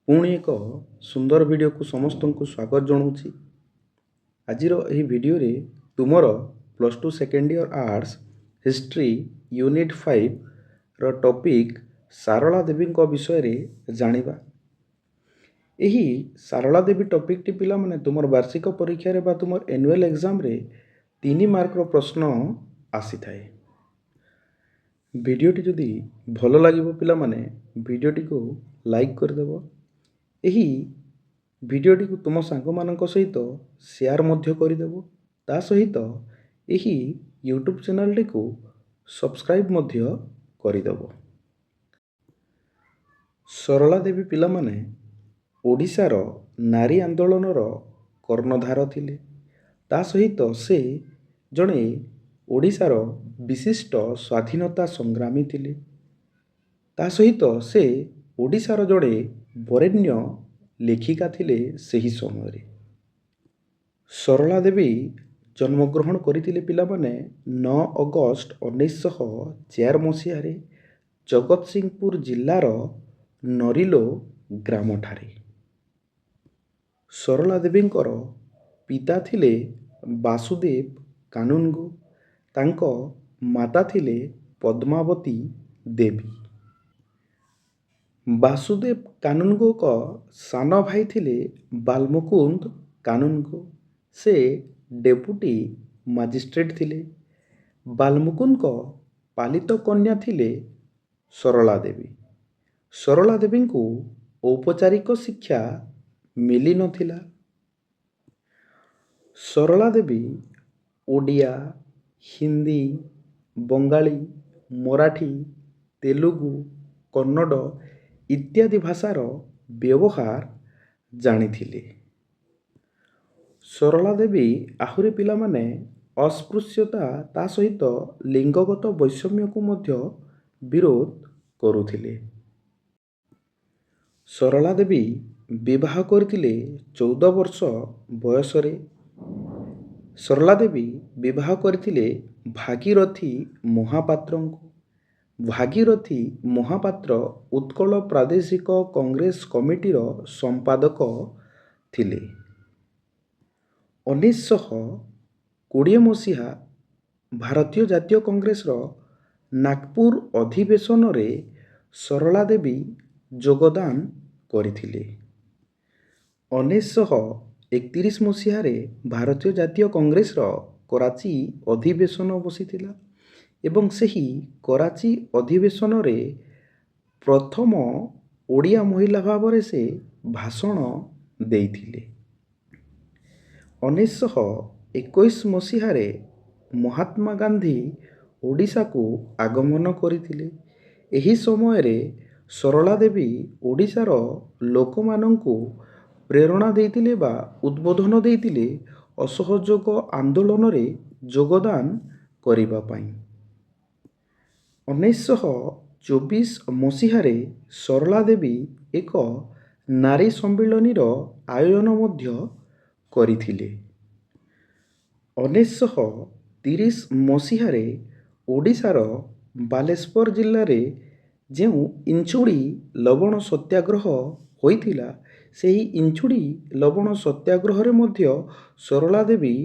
पुणी एक सुंदर वीडियो को समस्त को स्वागत जनाऊँगी। आज वीडियो रे तुमर +2 second year arts history unit 5 रो टॉपिक सारला देवी विषय रे जानिबा। यही सारला देवी टॉपिक टी पिला माने तुमर वार्षिक परीक्षा रे बा तुमर एनुअल एग्जाम रे 3 मार्क रो प्रश्न आसी थाए। वीडियो टी जदि भल लागिबो पिला माने वीडियो टी को लाइक कर देबो। यही वीडियोटी को तुम सांग मानक सहित शेयर मध्य करदेव। ता सहित यही यूट्यूब चैनल टी को सब्सक्राइब मध्य करदेव। सरला देवी पिला माने ओडिशार नारी आंदोलन कर्णधार थिले। ता सहित से जड़े ओडिशार विशिष्ट स्वाधीनता संग्रामी थिले। ता सहित से ओडिशार जड़े बरेण्य लेखिका थिले। सही समय सरला देवी जन्मग्रहण करथिले पिला माने 9 अगस्त 1904 मसीह जगतसिंहपुर जिल्लार नरिलो ग्राम ठारे। सरला देवींकर पिता थिले वासुदेव कानुनगो, तांको माता थिले पद्मावती देवी। वासुदेव कानुनगो को सान भाई थिले बालमुकुंद कानुनगो। से डेपुटी मजिस्ट्रेट थिले। बालमुकुंद को पालित कन्या थिले सरला देवी। सरला देवी को औपचारिक शिक्षा मिली नथिला। सरला देवी ओडिया, हिंदी, बंगाली, मराठी, तेलुगु, कन्नड़ इत्यादि भाषार व्यवहार जानिथिले। सरला देवी आहुरी पिला माने अस्पृश्यता ता सहित लिंगगत वैषम्य को मध्य विरोध करुथिले। सरला देवी विवाह करथिले 14 वर्ष बयस रे। सरला देवी विवाह करथिले भागीरथी महापात्र को। भागीरथी महापात्र उत्कल प्रादेशिक कांग्रेस कमिटीर संपादक थिले। 1920 मसीहा भारतीय जातीय कांग्रेस नागपुर अधिवेशन रे सरला देवी योगदान करथिले। 1931 मसीह भारतीय जातीय कांग्रेस कराची अधिवेशन बसीथिला एवं सही कराची अधिवेशन रे प्रथम ओडिया महिला भाव से भाषण देइथिले। 1921 मसीह महात्मा गांधी ओडिशा को आगमन करथिले। एही समय रे सरला देवी ओडिशार लोक माननकु प्रेरणा देइथिले बा उद्बोधन देइथिले असहयोग आंदोलन रे योगदान करिबा पई। 1924 मसीह सरला देवी एक नारी सम्मिलनी आयोजन मध्य करिथिले। 1930 मसीह ओडिशार बालेश्वर जिल्ला रे जेउ इंचुड़ी लवण सत्याग्रह होइथिला, सेही इंचुड़ी लवण सत्याग्रह रे मध्य सरला देवी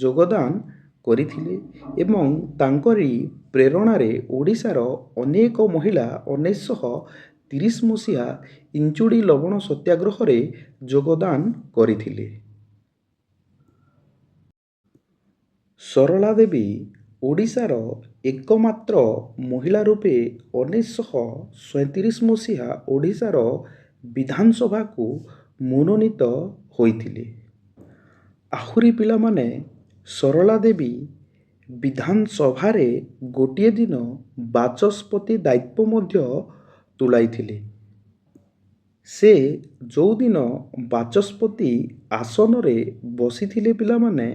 योगदान करिथिले एवं तांकरी प्रेरणा रे ओडिशार अनेक महिला 1930 मसीहा इंचुड़ी लवण सत्याग्रह रे योगदान करिथिले। सरला देवी ओडिशार एकमात्र महिला रूपे 1937 मसीहा ओडिशार विधानसभा को मनोनीत होइथिले। आहुरी पिला माने सरला देवी विधानसभा रे गोटे दिन बाचस्पति दायित्व मध्य तुलाइथिले। से जो दिन बाचस्पति आसन रे बसीथिले पिला माने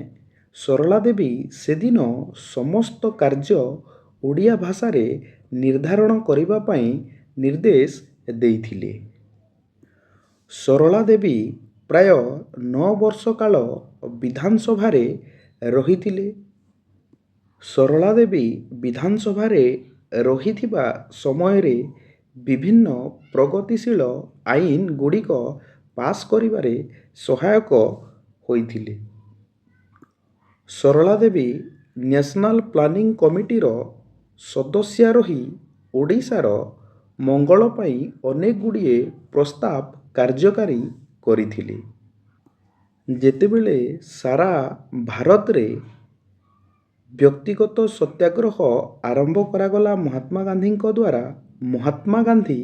सरला देवी से दिन समस्त कार्य ओडिया भाषा रे निर्धारण करिबा पई निर्देश देइथिले। सरला देवी प्राय 9 वर्ष काल विधानसभा रे रहिथिले। सरला देवी विधानसभा रे रहिथिबा समय रे ବିଭିନ୍ନ ପ୍ରଗତିଶୀଳ ଆଇନ ଗୁଡ଼ିକ ପାସ୍ କରିବାରେ ସହାୟକ ହୋଇଥିଲେ। ସରଳା ଦେବୀ ନ୍ୟାସନାଲ ପ୍ଲାନିଂ କମିଟିର ସଦସ୍ୟା ରହି ଓଡ଼ିଶାର ମଙ୍ଗଳ ପାଇଁ ଅନେକ ଗୁଡ଼ିଏ ପ୍ରସ୍ତାବ କାର୍ଯ୍ୟକାରୀ କରିଥିଲେ। ଯେତେବେଳେ ସାରା ଭାରତରେ ବ୍ୟକ୍ତିଗତ ସତ୍ୟାଗ୍ରହ ଆରମ୍ଭ କରାଗଲା ମହାତ୍ମା ଗାନ୍ଧୀଙ୍କ ଦ୍ୱାରା, ମହାତ୍ମା ଗାନ୍ଧୀ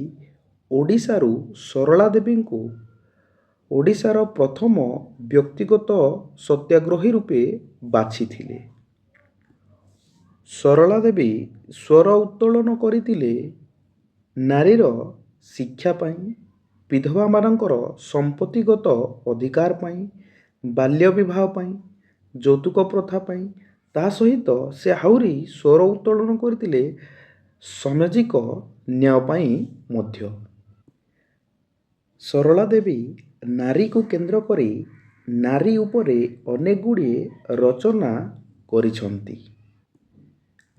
ଓଡ଼ିଶାରୁ ସରଳା ଦେବୀଙ୍କୁ ଓଡ଼ିଶାର ପ୍ରଥମ ବ୍ୟକ୍ତିଗତ ସତ୍ୟାଗ୍ରହୀ ରୂପେ ବାଛିଥିଲେ। ସରଳା ଦେବୀ ସ୍ୱର ଉତ୍ତୋଳନ କରିଥିଲେ ନାରୀର ଶିକ୍ଷା ପାଇଁ, ବିଧବାମାନଙ୍କର ସମ୍ପତ୍ତିଗତ ଅଧିକାର ପାଇଁ, ବାଲ୍ୟ ବିବାହ ପାଇଁ, ଯୌତୁକ ପ୍ରଥା ପାଇଁ। ତା ସହିତ ସେ ଆହୁରି ସ୍ୱର ଉତ୍ତୋଳନ କରିଥିଲେ ସାମାଜିକ ନ୍ୟାୟ ପାଇଁ ମଧ୍ୟ। ସରଳା ଦେବୀ ନାରୀକୁ କେନ୍ଦ୍ର କରି ନାରୀ ଉପରେ ଅନେକ ଗୁଡ଼ିଏ ରଚନା କରିଛନ୍ତି।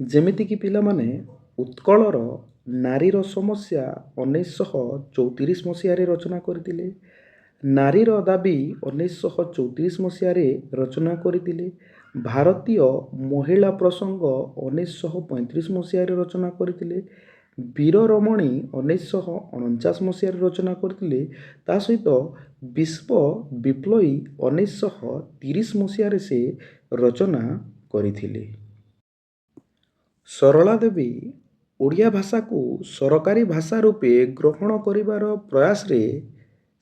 ଯେମିତିକି ପିଲାମାନେ ଉତ୍କଳର ନାରୀର ସମସ୍ୟା 1934 ମସିହାରେ ରଚନା କରିଥିଲେ, ନାରୀର ଦାବି 1934 ମସିହାରେ ରଚନା କରିଥିଲେ, ଭାରତୀୟ ମହିଳା ପ୍ରସଙ୍ଗ 1935 ମସିହାରେ ରଚନା କରିଥିଲେ, ବୀର ରମଣୀ 1949 ମସିହାରେ ରଚନା କରିଥିଲେ। ତା ସହିତ ବିଶ୍ବ ବିପ୍ଳବୀ 1930 ମସିହାରେ ସେ ରଚନା କରିଥିଲେ। ସରଳା ଦେବୀ ଓଡ଼ିଆ ଭାଷାକୁ ସରକାରୀ ଭାଷା ରୂପେ ଗ୍ରହଣ କରିବାର ପ୍ରୟାସରେ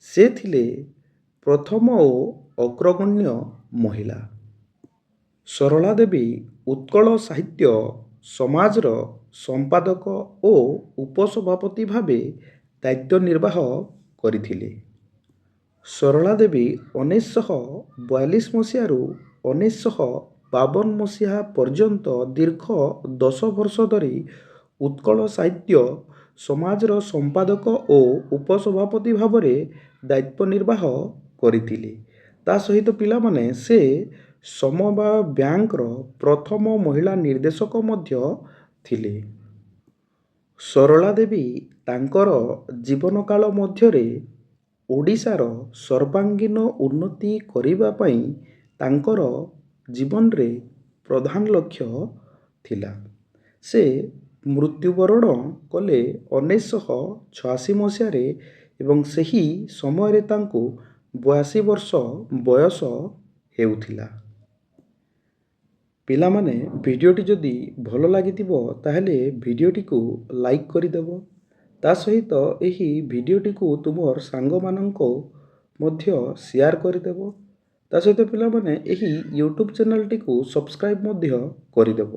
ସେ ଥିଲେ ପ୍ରଥମ ଓ ଅଗ୍ରଗଣ୍ୟ ମହିଳା। ସରଳା ଦେବୀ ଉତ୍କଳ ସାହିତ୍ୟ ସମାଜର ସମ୍ପାଦକ ଓ ଉପସଭାପତି ଭାବେ ଦାୟିତ୍ୱ ନିର୍ବାହ କରିଥିଲେ। ସରଳା ଦେବୀ 1942 ମସିହାରୁ 1952 ମସିହା ପର୍ଯ୍ୟନ୍ତ ଦୀର୍ଘ 10 ବର୍ଷ ଧରି ଉତ୍କଳ ସାହିତ୍ୟ ସମାଜର ସମ୍ପାଦକ ଓ ଉପସଭାପତି ଭାବରେ ଦାୟିତ୍ୱ ନିର୍ବାହ କରିଥିଲେ। ତା ସହିତ ପିଲାମାନେ ସେ ସମବାୟ ବ୍ୟାଙ୍କର ପ୍ରଥମ ମହିଳା ନିର୍ଦ୍ଦେଶକ ମଧ୍ୟ ଥିଲେ। ସରଳା ଦେବୀ ତାଙ୍କର ଜୀବନକାଳ ମଧ୍ୟରେ ଓଡ଼ିଶାର ସର୍ବାଙ୍ଗୀନ ଉନ୍ନତି କରିବା ପାଇଁ ତାଙ୍କର ଜୀବନରେ ପ୍ରଧାନ ଲକ୍ଷ୍ୟ ଥିଲା। ସେ ମୃତ୍ୟୁବରଣ କଲେ 1986 ମସିହାରେ ଏବଂ ସେହି ସମୟରେ ତାଙ୍କୁ 82 ବର୍ଷ ବୟସ ହେଉଥିଲା। ପିଲାମାନେ ଭିଡ଼ିଓଟି ଯଦି ଭଲ ଲାଗିଥିବ ତାହେଲେ ଭିଡ଼ିଓଟିକୁ ଲାଇକ୍ କରିଦେବ। ତା ସହିତ ଏହି ଭିଡ଼ିଓଟିକୁ ତୁମର ସାଙ୍ଗମାନଙ୍କୁ ମଧ୍ୟ ସେୟାର କରିଦେବ। ତା ସହିତ ପିଲାମାନେ ଏହି ୟୁଟ୍ୟୁବ୍ ଚ୍ୟାନେଲଟିକୁ ସବସ୍କ୍ରାଇବ୍ ମଧ୍ୟ କରିଦେବ।